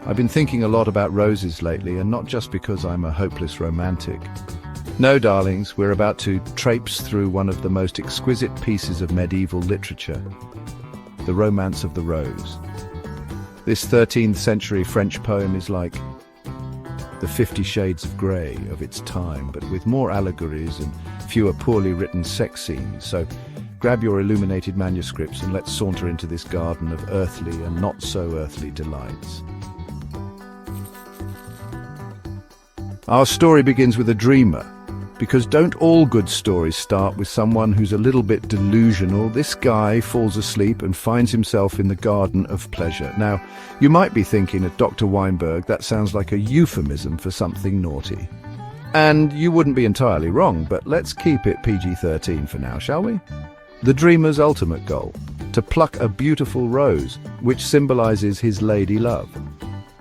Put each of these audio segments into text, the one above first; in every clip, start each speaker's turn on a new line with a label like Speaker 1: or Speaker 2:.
Speaker 1: I've been thinking a lot about roses lately, and not just because I'm a hopeless romantic. No, darlings, we're about to traipse through one of the most exquisite pieces of medieval literature, the Romance of the Rose. This 13th century French poem is like the 50 Shades of Grey of its time, but with more allegories and fewer poorly written sex scenes. So grab your illuminated manuscripts and let's saunter into this garden of earthly and not so earthly delights. Our story begins with a dreamer, because don't all good stories start with someone who's a little bit delusional? This guy falls asleep and finds himself in the garden of pleasure. Now, you might be thinking at Dr. Weinberg, that sounds like a euphemism for something naughty. And you wouldn't be entirely wrong, but let's keep it PG-13 for now, shall we? The dreamer's ultimate goal, to pluck a beautiful rose, which symbolizes his lady love.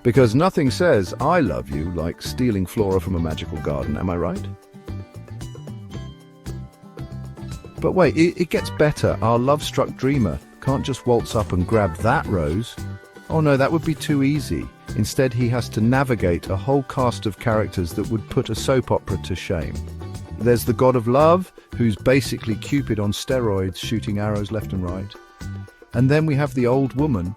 Speaker 1: Because nothing says, I love you, like stealing flora from a magical garden, am I right? But wait, it gets better. Our love-struck dreamer can't just waltz up and grab that rose. Oh no, that would be too easy. Instead, he has to navigate a whole cast of characters that would put a soap opera to shame. There's the god of love, who's basically Cupid on steroids, shooting arrows left and right. And then we have the old woman,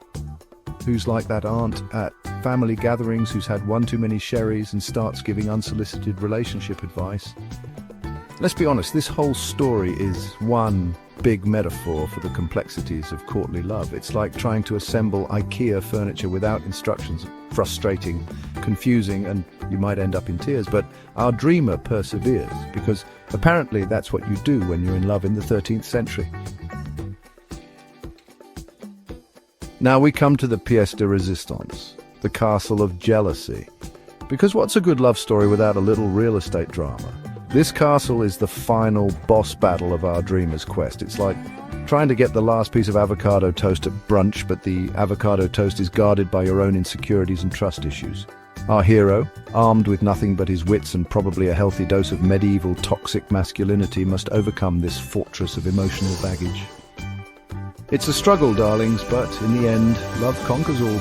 Speaker 1: who's like that aunt at family gatherings who's had one too many sherries and starts giving unsolicited relationship advice. Let's be honest, this whole story is one big metaphor for the complexities of courtly love. It's like trying to assemble IKEA furniture without instructions. Frustrating, confusing, and you might end up in tears. But our dreamer perseveres, because apparently that's what you do when you're in love in the 13th century. Now we come to the Piesta Resistance, the castle of jealousy. Because what's a good love story without a little real estate drama? This castle is the final boss battle of our dreamer's quest. It's like trying to get the last piece of avocado toast at brunch, but the avocado toast is guarded by your own insecurities and trust issues. Our hero, armed with nothing but his wits and probably a healthy dose of medieval toxic masculinity, must overcome this fortress of emotional baggage. It's a struggle, darlings, but in the end, love conquers all.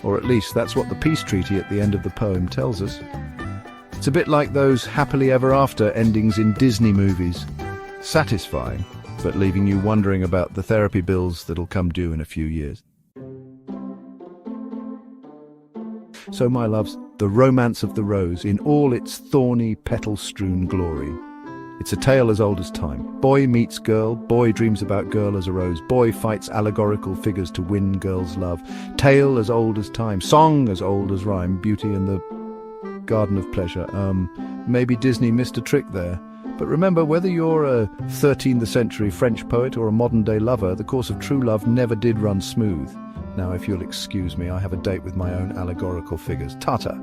Speaker 1: Or at least that's what the peace treaty at the end of the poem tells us. It's a bit like those happily ever after endings in Disney movies. Satisfying, but leaving you wondering about the therapy bills that'll come due in a few years. So my loves, the Romance of the Rose in all its thorny, petal-strewn glory. It's a tale as old as time. Boy meets girl, boy dreams about girl as a rose, boy fights allegorical figures to win girl's love. Tale as old as time, song as old as rhyme, Beauty and the Garden of Pleasure. Maybe Disney missed a trick there. But remember, whether you're a 13th century French poet or a modern-day lover, the course of true love never did run smooth. Now, if you'll excuse me, I have a date with my own allegorical figures. Ta-ta!